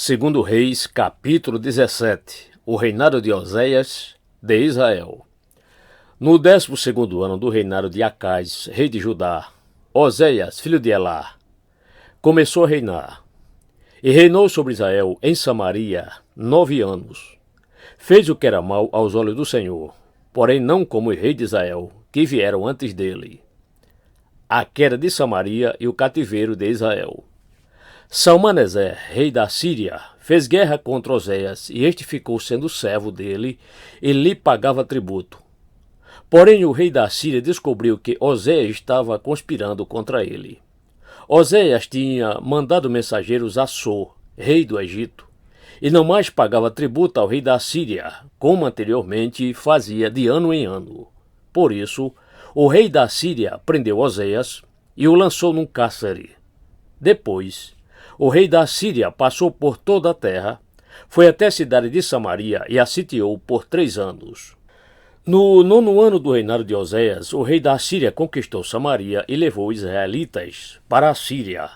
Segundo Reis, capítulo 17, o reinado de Oséias de Israel. No 12º ano do reinado de Acais, rei de Judá, Oséias, filho de Elá, começou a reinar, e reinou sobre Israel em Samaria 9 anos. Fez o que era mal aos olhos do Senhor, porém não como os reis de Israel, que vieram antes dele. A queda de Samaria e o cativeiro de Israel. Salmaneser, rei da Síria, fez guerra contra Oséias, e este ficou sendo servo dele, e lhe pagava tributo. Porém o rei da Síria descobriu que Oséias estava conspirando contra ele. Oséias tinha mandado mensageiros a So, rei do Egito, e não mais pagava tributo ao rei da Síria, como anteriormente fazia de ano em ano. Por isso, o rei da Síria prendeu Oséias e o lançou num cárcere. Depois, o rei da Síria passou por toda a terra, foi até a cidade de Samaria e a sitiou por 3 anos. No 9º ano do reinado de Oséias, o rei da Síria conquistou Samaria e levou os israelitas para a Síria.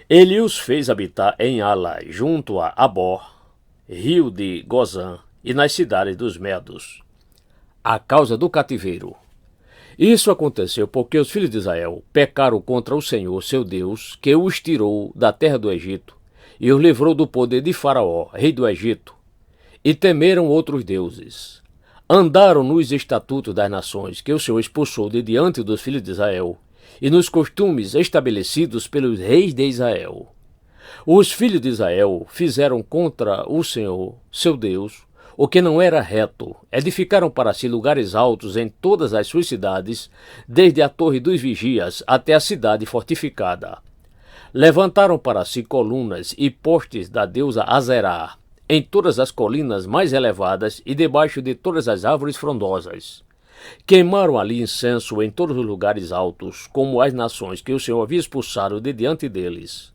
Ele os fez habitar em Ala, junto a Abor, rio de Gozã, e nas cidades dos Medos. A causa do cativeiro. Isso aconteceu porque os filhos de Israel pecaram contra o Senhor, seu Deus, que os tirou da terra do Egito e os livrou do poder de Faraó, rei do Egito, e temeram outros deuses. Andaram nos estatutos das nações que o Senhor expulsou de diante dos filhos de Israel e nos costumes estabelecidos pelos reis de Israel. Os filhos de Israel fizeram contra o Senhor, seu Deus, o que não era reto. Edificaram para si lugares altos em todas as suas cidades, desde a torre dos vigias até a cidade fortificada. Levantaram para si colunas e postes da deusa Azerá, em todas as colinas mais elevadas e debaixo de todas as árvores frondosas. Queimaram ali incenso em todos os lugares altos, como as nações que o Senhor havia expulsado de diante deles.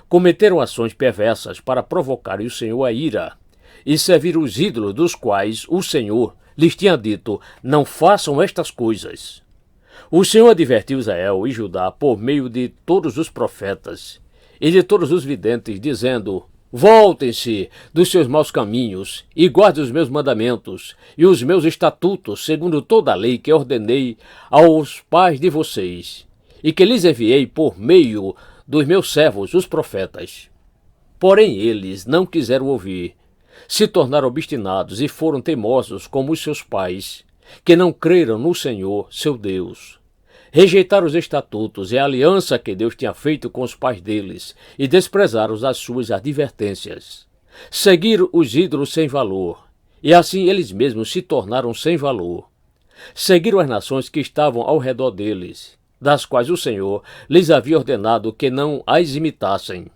Cometeram ações perversas para provocarem o Senhor a ira, e serviram os ídolos dos quais o Senhor lhes tinha dito: não façam estas coisas. O Senhor advertiu Israel e Judá por meio de todos os profetas e de todos os videntes, dizendo: voltem-se dos seus maus caminhos e guardem os meus mandamentos e os meus estatutos, segundo toda a lei que ordenei aos pais de vocês, e que lhes enviei por meio dos meus servos, os profetas. Porém eles não quiseram ouvir, se tornaram obstinados e foram teimosos como os seus pais, que não creram no Senhor, seu Deus. Rejeitaram os estatutos e a aliança que Deus tinha feito com os pais deles e desprezaram as suas advertências. Seguiram os ídolos sem valor, e assim eles mesmos se tornaram sem valor. Seguiram as nações que estavam ao redor deles, das quais o Senhor lhes havia ordenado que não as imitassem.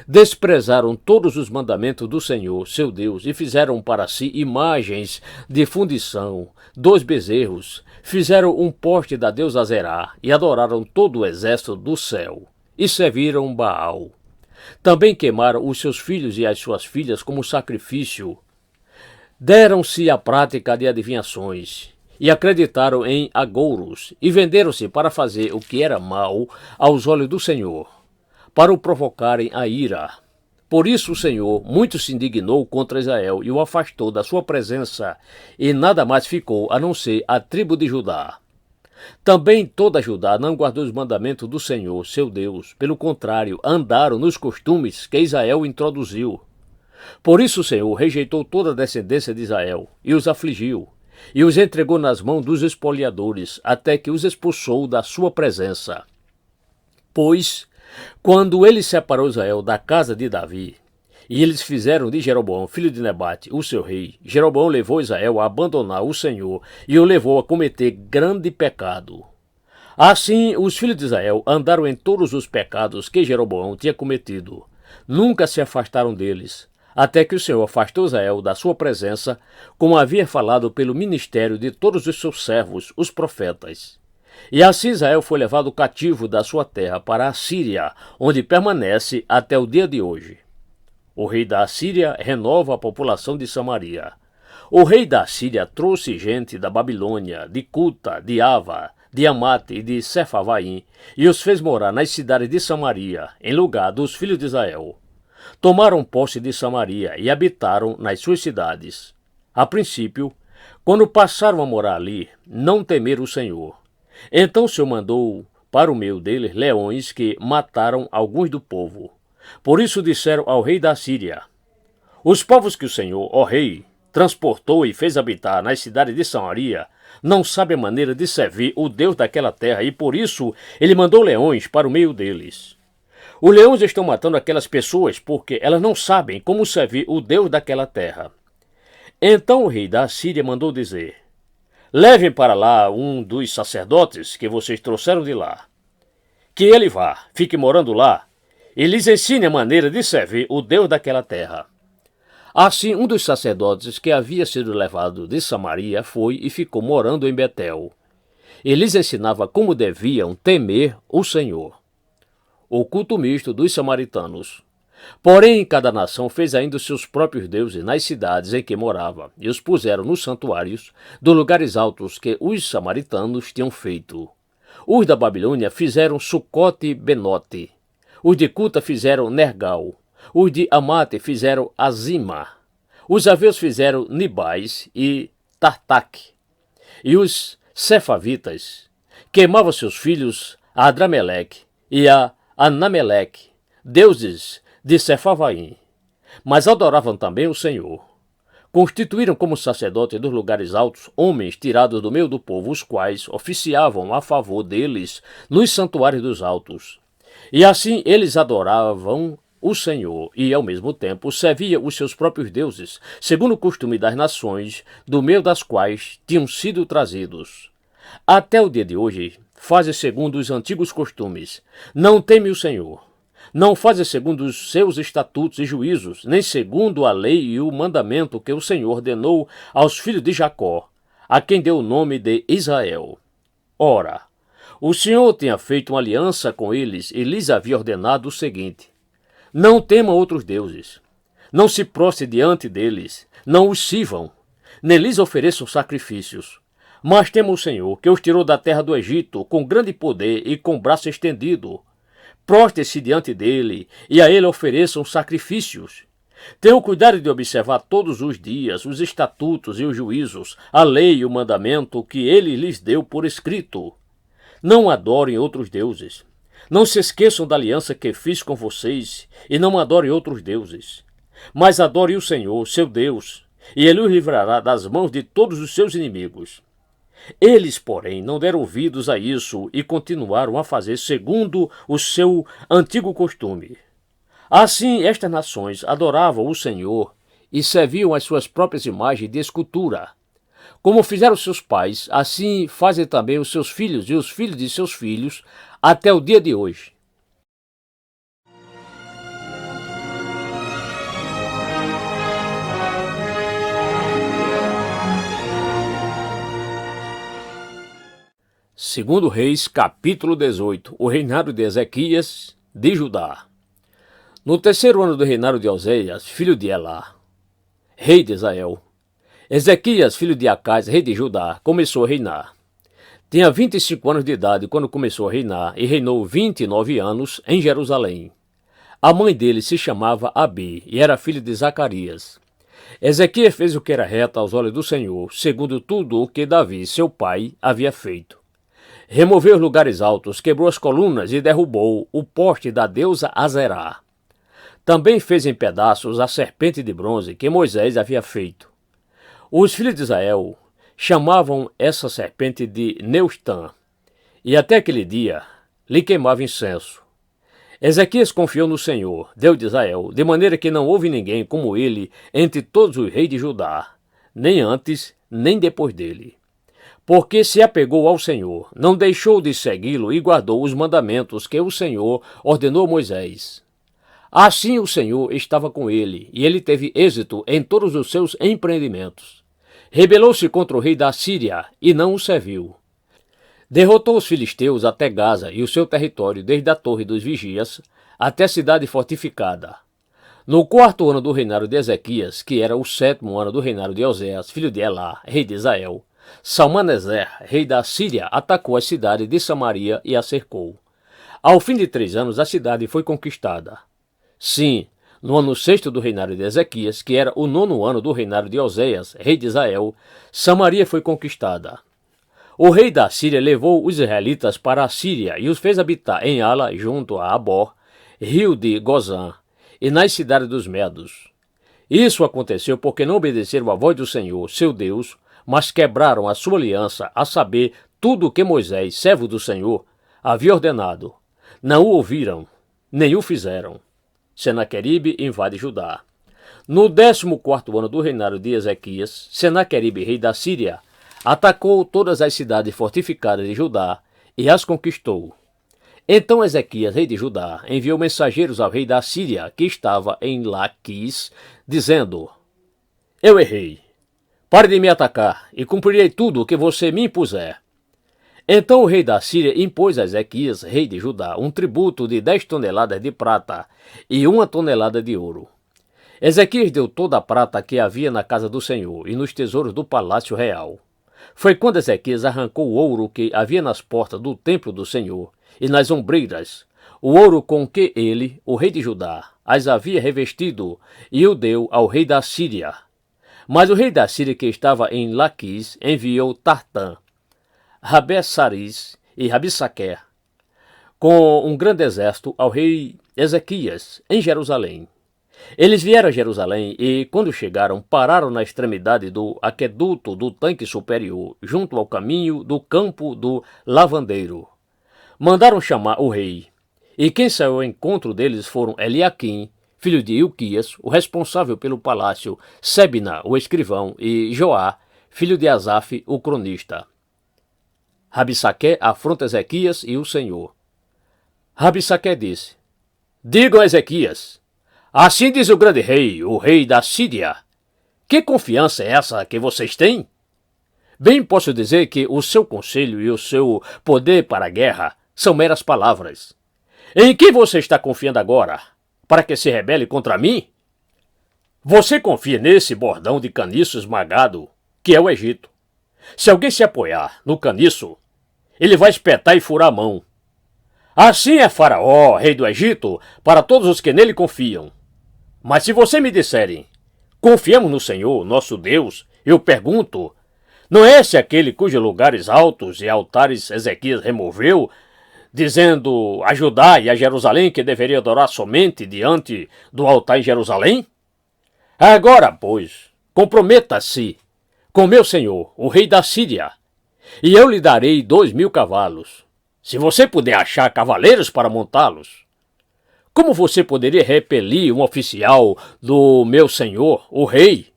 Desprezaram todos os mandamentos do Senhor, seu Deus, e fizeram para si imagens de fundição, 2 bezerros, fizeram um poste da deusa Azerá e adoraram todo o exército do céu, e serviram Baal. Também queimaram os seus filhos e as suas filhas como sacrifício. Deram-se à prática de adivinhações, e acreditaram em agouros, e venderam-se para fazer o que era mal aos olhos do Senhor, para o provocarem a ira. Por isso o Senhor muito se indignou contra Israel e o afastou da sua presença, e nada mais ficou a não ser a tribo de Judá. Também toda Judá não guardou os mandamentos do Senhor, seu Deus. Pelo contrário, andaram nos costumes que Israel introduziu. Por isso o Senhor rejeitou toda a descendência de Israel e os afligiu, e os entregou nas mãos dos espoliadores, até que os expulsou da sua presença. Pois, quando ele separou Israel da casa de Davi, e eles fizeram de Jeroboão, filho de Nebate, o seu rei, Jeroboão levou Israel a abandonar o Senhor e o levou a cometer grande pecado. Assim, os filhos de Israel andaram em todos os pecados que Jeroboão tinha cometido. Nunca se afastaram deles, até que o Senhor afastou Israel da sua presença, como havia falado pelo ministério de todos os seus servos, os profetas. E assim Israel foi levado cativo da sua terra para a Síria, onde permanece até o dia de hoje. O rei da Síria renova a população de Samaria. O rei da Síria trouxe gente da Babilônia, de Cuta, de Ava, de Amate e de Sefavaim, e os fez morar nas cidades de Samaria, em lugar dos filhos de Israel. tomaram posse de Samaria e habitaram nas suas cidades. A princípio, quando passaram a morar ali, não temeram o Senhor. Então o Senhor mandou para o meio deles leões que mataram alguns do povo. Por isso disseram ao rei da Síria: os povos que o Senhor, ó rei, transportou e fez habitar nas cidades de Samaria, não sabem a maneira de servir o Deus daquela terra, e por isso ele mandou leões para o meio deles. Os leões estão matando aquelas pessoas porque elas não sabem como servir o Deus daquela terra. Então o rei da Síria mandou dizer: levem para lá um dos sacerdotes que vocês trouxeram de lá. Que ele vá, fique morando lá, e lhes ensine a maneira de servir o Deus daquela terra. Assim, um dos sacerdotes que havia sido levado de Samaria foi e ficou morando em Betel. E lhes ensinava como deviam temer o Senhor. O culto misto dos samaritanos. Porém, cada nação fez ainda os seus próprios deuses nas cidades em que morava, e os puseram nos santuários dos lugares altos que os samaritanos tinham feito. Os da Babilônia fizeram Sucote e Benote. Os de Cuta fizeram Nergal. Os de Amate fizeram Azima. Os aveus fizeram Nibais e Tartaque. E os Cefavitas queimavam seus filhos a Adrameleque e a Anameleque, deuses de Cefavaim. Mas adoravam também o Senhor. Constituíram como sacerdotes dos lugares altos homens tirados do meio do povo, os quais oficiavam a favor deles nos santuários dos altos. E assim eles adoravam o Senhor e, ao mesmo tempo, serviam os seus próprios deuses, segundo o costume das nações, do meio das quais tinham sido trazidos. Até o dia de hoje, fazem segundo os antigos costumes. Não teme o Senhor. Não fazem segundo os seus estatutos e juízos, nem segundo a lei e o mandamento que o Senhor ordenou aos filhos de Jacó, a quem deu o nome de Israel. Ora, o Senhor tinha feito uma aliança com eles e lhes havia ordenado o seguinte: não temam outros deuses, não se prostrem diante deles, não os sirvam, nem lhes ofereçam sacrifícios. Mas temam o Senhor, que os tirou da terra do Egito com grande poder e com braço estendido. Prostrem-se diante dele e a ele ofereçam sacrifícios. Tenham cuidado de observar todos os dias os estatutos e os juízos, a lei e o mandamento que ele lhes deu por escrito. Não adorem outros deuses. Não se esqueçam da aliança que fiz com vocês e não adorem outros deuses. Mas adorem o Senhor, seu Deus, e ele os livrará das mãos de todos os seus inimigos. Eles, porém, não deram ouvidos a isso e continuaram a fazer segundo o seu antigo costume. Assim, estas nações adoravam o Senhor e serviam as suas próprias imagens de escultura. Como fizeram seus pais, assim fazem também os seus filhos e os filhos de seus filhos até o dia de hoje. Segundo Reis, capítulo 18, o reinado de Ezequias de Judá. No terceiro ano do reinado de Oséias, filho de Elá, rei de Israel, Ezequias, filho de Acais, rei de Judá, começou a reinar. Tinha 25 anos de idade quando começou a reinar e reinou 29 anos em Jerusalém. A mãe dele se chamava Abi e era filha de Zacarias. Ezequias fez o que era reto aos olhos do Senhor, segundo tudo o que Davi, seu pai, havia feito. Removeu os lugares altos, quebrou as colunas e derrubou o poste da deusa Azerá. Também fez em pedaços a serpente de bronze que Moisés havia feito. Os filhos de Israel chamavam essa serpente de Neustã, e até aquele dia lhe queimava incenso. Ezequias confiou no Senhor, Deus de Israel, de maneira que não houve ninguém como ele entre todos os reis de Judá, nem antes, nem depois dele. Porque se apegou ao Senhor, não deixou de segui-lo e guardou os mandamentos que o Senhor ordenou a Moisés. Assim o Senhor estava com ele, e ele teve êxito em todos os seus empreendimentos. Rebelou-se contra o rei da Síria e não o serviu. Derrotou os filisteus até Gaza e o seu território, desde a torre dos vigias até a cidade fortificada. No quarto ano do reinado de Ezequias, que era o sétimo ano do reinado de Oséias, filho de Elá, rei de Israel, Salmaneser, rei da Síria, atacou a cidade de Samaria e a cercou. Ao fim de 3 anos, a cidade foi conquistada. Sim, No ano sexto do reinado de Ezequias, que era o 9º ano do reinado de Oséias, rei de Israel, Samaria foi conquistada. O rei da Síria levou os israelitas para a Síria e os fez habitar em Ala, junto a Abor, rio de Gozã, e nas cidades dos Medos. Isso aconteceu porque não obedeceram à voz do Senhor, seu Deus, mas quebraram a sua aliança, a saber, tudo o que Moisés, servo do Senhor, havia ordenado. Não o ouviram, nem o fizeram. Senaqueribe invade Judá. No 14º ano do reinado de Ezequias, Senaqueribe, rei da Síria, atacou todas as cidades fortificadas de Judá e as conquistou. Então Ezequias, rei de Judá, enviou mensageiros ao rei da Síria, que estava em Laquis, dizendo: Eu errei. Pare de me atacar, e cumprirei tudo o que você me impuser. Então o rei da Síria impôs a Ezequias, rei de Judá, um tributo de 10 toneladas de prata e 1 tonelada de ouro. Ezequias deu toda a prata que havia na casa do Senhor e nos tesouros do palácio real. Foi quando Ezequias arrancou o ouro que havia nas portas do templo do Senhor e nas ombreiras, o ouro com que ele, o rei de Judá, as havia revestido, e o deu ao rei da Síria. Mas o rei da Síria, que estava em Laquis, enviou Tartã, Rabessaris e Rabissaquer, com um grande exército ao rei Ezequias, em Jerusalém. Eles vieram a Jerusalém e, quando chegaram, pararam na extremidade do aqueduto do tanque superior, junto ao caminho do campo do lavandeiro. Mandaram chamar o rei, e quem saiu ao encontro deles foram Eliaquim, filho de Ilquias, o responsável pelo palácio, Sebna, o escrivão, e Joá, filho de Asaf, o cronista. Rabissaquer afronta Ezequias e o Senhor. Rabissaquer disse: Digam a Ezequias: Assim diz o grande rei, o rei da Síria: Que confiança é essa que vocês têm? Bem posso dizer que o seu conselho e o seu poder para a guerra são meras palavras. Em que você está confiando agora? Para que se rebele contra mim? Você confia nesse bordão de caniço esmagado, que é o Egito. Se alguém se apoiar no caniço, ele vai espetar e furar a mão. Assim é Faraó, rei do Egito, para todos os que nele confiam. Mas se você me disserem: Confiamos no Senhor, nosso Deus, eu pergunto: Não é esse aquele cujos lugares altos e altares Ezequias removeu, dizendo a Judá e a Jerusalém que deveria adorar somente diante do altar em Jerusalém? Agora, pois, comprometa-se com meu senhor, o rei da Síria, e eu lhe darei 2.000 cavalos, se você puder achar cavaleiros para montá-los. Como você poderia repelir um oficial do meu senhor, o rei,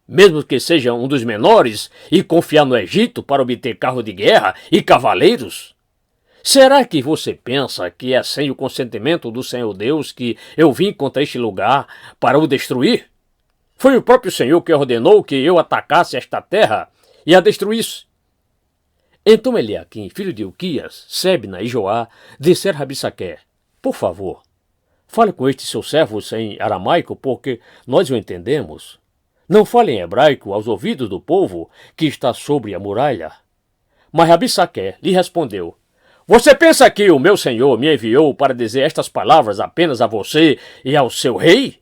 mesmo que seja um dos menores, e confiar no Egito para obter carro de guerra e cavaleiros? Será que você pensa que é sem o consentimento do Senhor Deus que eu vim contra este lugar para o destruir? Foi o próprio Senhor que ordenou que eu atacasse esta terra e a destruísse. Então Eliaquim, filho de Ilquias, Sebna e Joá, disseram a Rabissaquer: Por favor, fale com estes seus servos em aramaico, porque nós o entendemos. Não fale em hebraico aos ouvidos do povo que está sobre a muralha. Mas Rabissaquer lhe respondeu: Você pensa que o meu senhor me enviou para dizer estas palavras apenas a você e ao seu rei?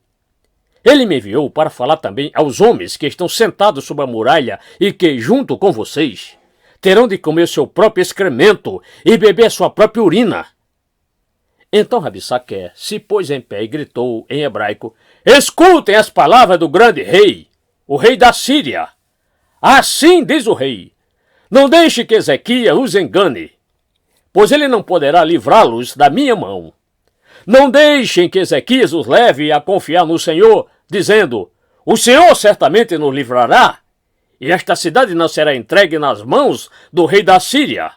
Ele me enviou para falar também aos homens que estão sentados sobre a muralha e que, junto com vocês, terão de comer seu próprio excremento e beber sua própria urina. Então Rabissaquer se pôs em pé e gritou em hebraico: Escutem as palavras do grande rei, o rei da Síria. Assim diz o rei: Não deixe que Ezequias os engane, pois ele não poderá livrá-los da minha mão. Não deixem que Ezequias os leve a confiar no Senhor, dizendo: O Senhor certamente nos livrará, e esta cidade não será entregue nas mãos do rei da Síria.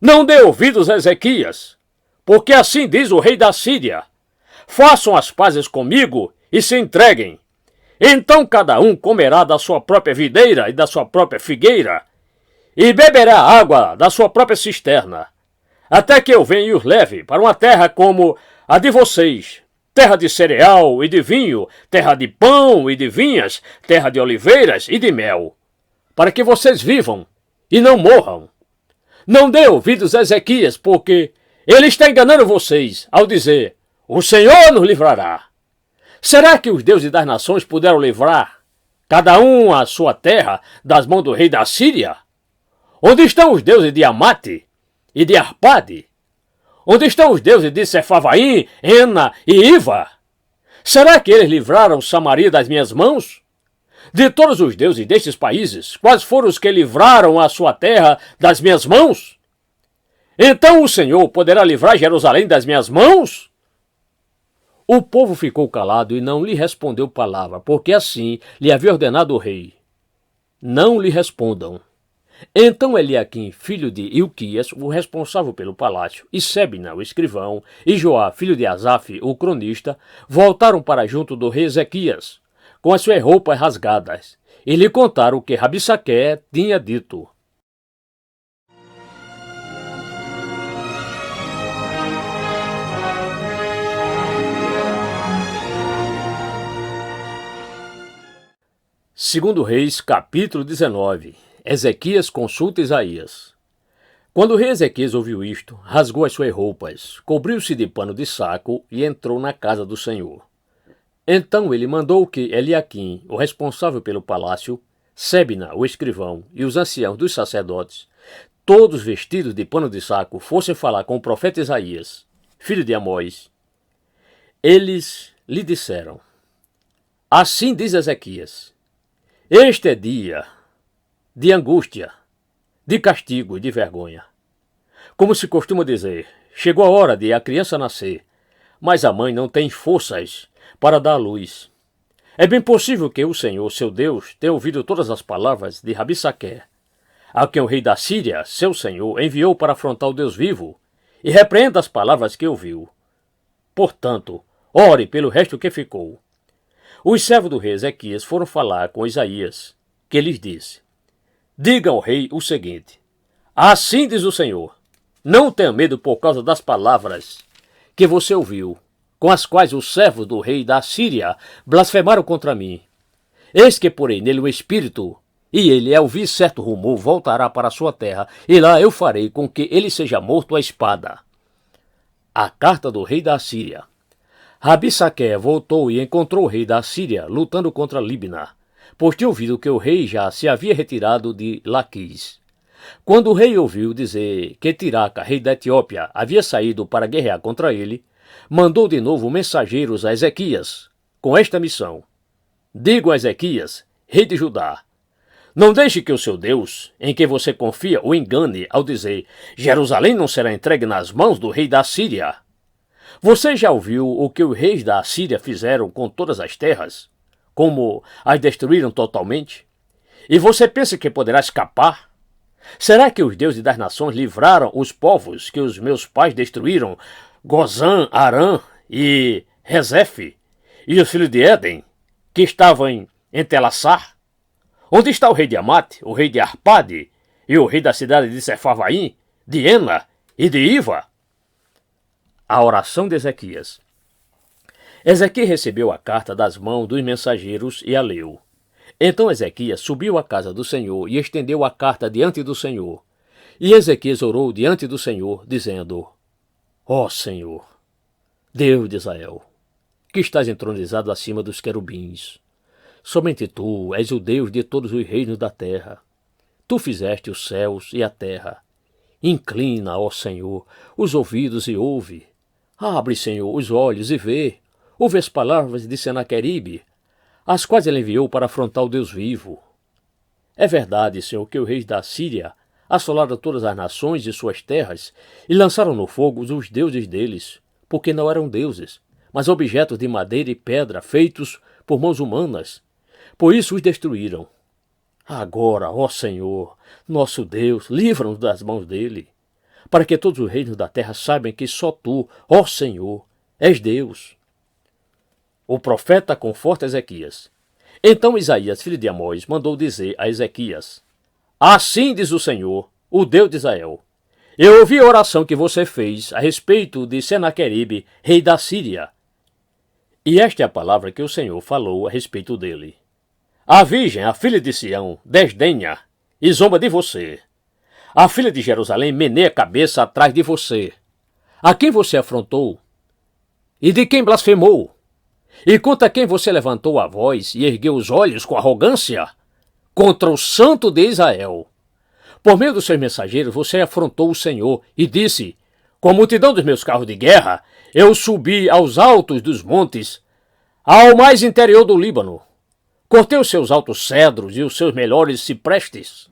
Não dê ouvidos a Ezequias, porque assim diz o rei da Síria: Façam as pazes comigo e se entreguem. Então cada um comerá da sua própria videira e da sua própria figueira, e beberá água da sua própria cisterna, até que eu venha e os leve para uma terra como a de vocês, terra de cereal e de vinho, terra de pão e de vinhas, terra de oliveiras e de mel, para que vocês vivam e não morram. Não dê ouvidos a Ezequias, porque ele está enganando vocês ao dizer: O Senhor nos livrará. Será que os deuses das nações puderam livrar, cada um a sua terra, das mãos do rei da Síria? Onde estão os deuses de Amate e de Arpade? Onde estão os deuses de Sefarvaim, Ena e Iva? Será que eles livraram Samaria das minhas mãos? De todos os deuses destes países, quais foram os que livraram a sua terra das minhas mãos? Então o Senhor poderá livrar Jerusalém das minhas mãos? O povo ficou calado e não lhe respondeu palavra, porque assim lhe havia ordenado o rei. Não lhe respondam. Então Eliaquim, filho de Ilquias, o responsável pelo palácio, e Sebna, o escrivão, e Joá, filho de Asaf, o cronista, voltaram para junto do rei Ezequias, com as suas roupas rasgadas, e lhe contaram o que Rabissaqué tinha dito. Segundo Reis, capítulo 19. Ezequias consulta Isaías. Quando o rei Ezequias ouviu isto, rasgou as suas roupas, cobriu-se de pano de saco e entrou na casa do Senhor. Então ele mandou que Eliaquim, o responsável pelo palácio, Sebna, o escrivão, e os anciãos dos sacerdotes, todos vestidos de pano de saco, fossem falar com o profeta Isaías, filho de Amós. Eles lhe disseram: Assim diz Ezequias: Este é dia de angústia, de castigo e de vergonha. Como se costuma dizer, chegou a hora de a criança nascer, mas a mãe não tem forças para dar à luz. É bem possível que o Senhor, seu Deus, tenha ouvido todas as palavras de Rabissaqué, a quem o rei da Síria, seu senhor, enviou para afrontar o Deus vivo, e repreenda as palavras que ouviu. Portanto, ore pelo resto que ficou. Os servos do rei Ezequias foram falar com Isaías, que lhes disse: Diga ao rei o seguinte: Assim diz o Senhor, não tenha medo por causa das palavras que você ouviu, com as quais os servos do rei da Síria blasfemaram contra mim. Eis que porei nele o espírito, e ele, ao ouvir certo rumor, voltará para a sua terra, e lá eu farei com que ele seja morto à espada. A carta do rei da Síria. Rabissaqué voltou e encontrou o rei da Síria lutando contra Libna, pois tinha ouvido que o rei já se havia retirado de Laquis. Quando o rei ouviu dizer que Tiraca, rei da Etiópia, havia saído para guerrear contra ele, mandou de novo mensageiros a Ezequias, com esta missão: Digam a Ezequias, rei de Judá: Não deixe que o seu Deus, em quem você confia, o engane ao dizer: Jerusalém não será entregue nas mãos do rei da Síria. Você já ouviu o que os reis da Síria fizeram com todas as terras? Como as destruíram totalmente? E você pensa que poderá escapar? Será que os deuses das nações livraram os povos que os meus pais destruíram, Gozã, Arã e Rezefe, e os filhos de Éden, que estavam em Telassar? Onde está o rei de Amate, o rei de Arpade, e o rei da cidade de Sefarvaim, de Ena e de Iva? A oração de Ezequias. Ezequias recebeu a carta das mãos dos mensageiros e a leu. Então Ezequias subiu à casa do Senhor e estendeu a carta diante do Senhor. E Ezequias orou diante do Senhor, dizendo: Ó Senhor, Deus de Israel, que estás entronizado acima dos querubins, somente tu és o Deus de todos os reinos da terra. Tu fizeste os céus e a terra. Inclina, ó Senhor, os ouvidos e ouve. Abre, Senhor, os olhos e vê. Ouve as palavras de Senaqueribe, as quais ele enviou para afrontar o Deus vivo. É verdade, Senhor, que os reis da Síria assolaram todas as nações e suas terras e lançaram no fogo os deuses deles, porque não eram deuses, mas objetos de madeira e pedra feitos por mãos humanas. Por isso os destruíram. Agora, ó Senhor, nosso Deus, livra-nos das mãos dele, para que todos os reinos da terra saibam que só tu, ó Senhor, és Deus. O profeta conforta Ezequias. Então Isaías, filho de Amós, mandou dizer a Ezequias: Assim diz o Senhor, o Deus de Israel: Eu ouvi a oração que você fez a respeito de Senaqueribe, rei da Síria. E esta é a palavra que o Senhor falou a respeito dele. A virgem, a filha de Sião, desdenha e zomba de você. A filha de Jerusalém meneia a cabeça atrás de você. A quem você afrontou? E de quem blasfemou? E contra quem você levantou a voz e ergueu os olhos com arrogância? Contra o Santo de Israel. Por meio dos seus mensageiros você afrontou o Senhor e disse: com a multidão dos meus carros de guerra, eu subi aos altos dos montes, ao mais interior do Líbano. Cortei os seus altos cedros e os seus melhores ciprestes.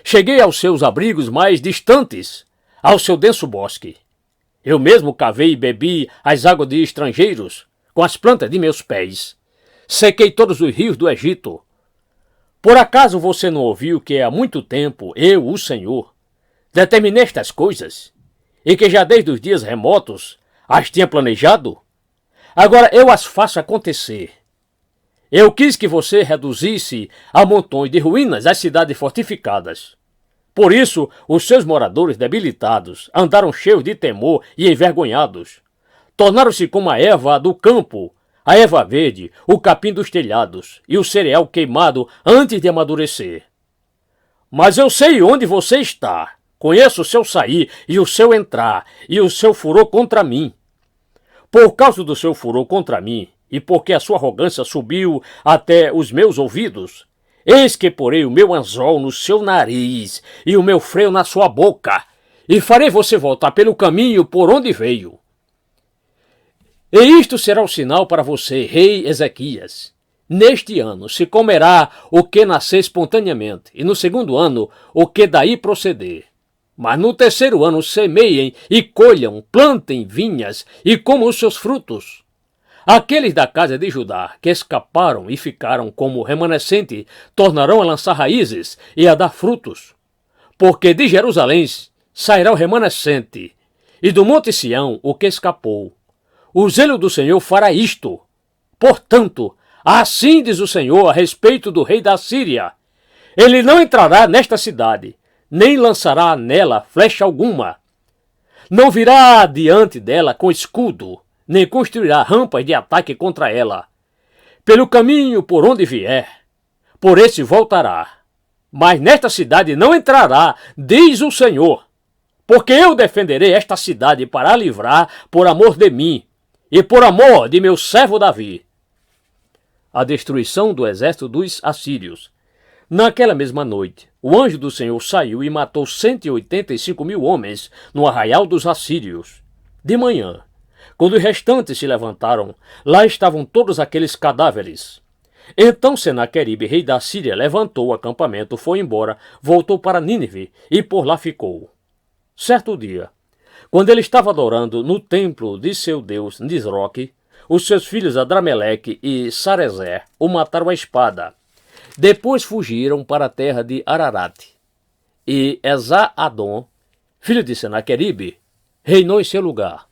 Cheguei aos seus abrigos mais distantes, ao seu denso bosque. Eu mesmo cavei e bebi as águas de estrangeiros com as plantas de meus pés. Sequei todos os rios do Egito. Por acaso você não ouviu que há muito tempo eu, o Senhor, determinei estas coisas e que já desde os dias remotos as tinha planejado? Agora eu as faço acontecer. Eu quis que você reduzisse a montões de ruínas as cidades fortificadas. Por isso, os seus moradores debilitados andaram cheios de temor e envergonhados. Tornaram-se como a erva do campo, a erva verde, o capim dos telhados e o cereal queimado antes de amadurecer. Mas eu sei onde você está. Conheço o seu sair e o seu entrar e o seu furor contra mim. Por causa do seu furor contra mim, e porque a sua arrogância subiu até os meus ouvidos, eis que porei o meu anzol no seu nariz e o meu freio na sua boca, e farei você voltar pelo caminho por onde veio. E isto será o sinal para você, rei Ezequias. Neste ano se comerá o que nascer espontaneamente, e no segundo ano o que daí proceder. Mas no terceiro ano semeiem e colham, plantem vinhas e comam os seus frutos. Aqueles da casa de Judá que escaparam e ficaram como remanescente tornarão a lançar raízes e a dar frutos. Porque de Jerusalém sairá o remanescente, e do monte Sião o que escapou. O zelo do Senhor fará isto. Portanto, assim diz o Senhor a respeito do rei da Síria: ele não entrará nesta cidade, nem lançará nela flecha alguma. Não virá diante dela com escudo, nem construirá rampas de ataque contra ela. Pelo caminho por onde vier, por esse voltará. Mas nesta cidade não entrará, diz o Senhor, porque eu defenderei esta cidade para a livrar por amor de mim e por amor de meu servo Davi. A destruição do exército dos assírios. Naquela mesma noite, o anjo do Senhor saiu e matou 185.000 homens no arraial dos assírios. De manhã, quando os restantes se levantaram, lá estavam todos aqueles cadáveres. Então Senaqueribe, rei da Síria, levantou o acampamento, foi embora, voltou para Nínive e por lá ficou. Certo dia, quando ele estava adorando no templo de seu deus Nisroque, os seus filhos Adrameleque e Sarezer o mataram à espada. Depois fugiram para a terra de Ararat. E Esar-Adom, filho de Senaqueribe, reinou em seu lugar.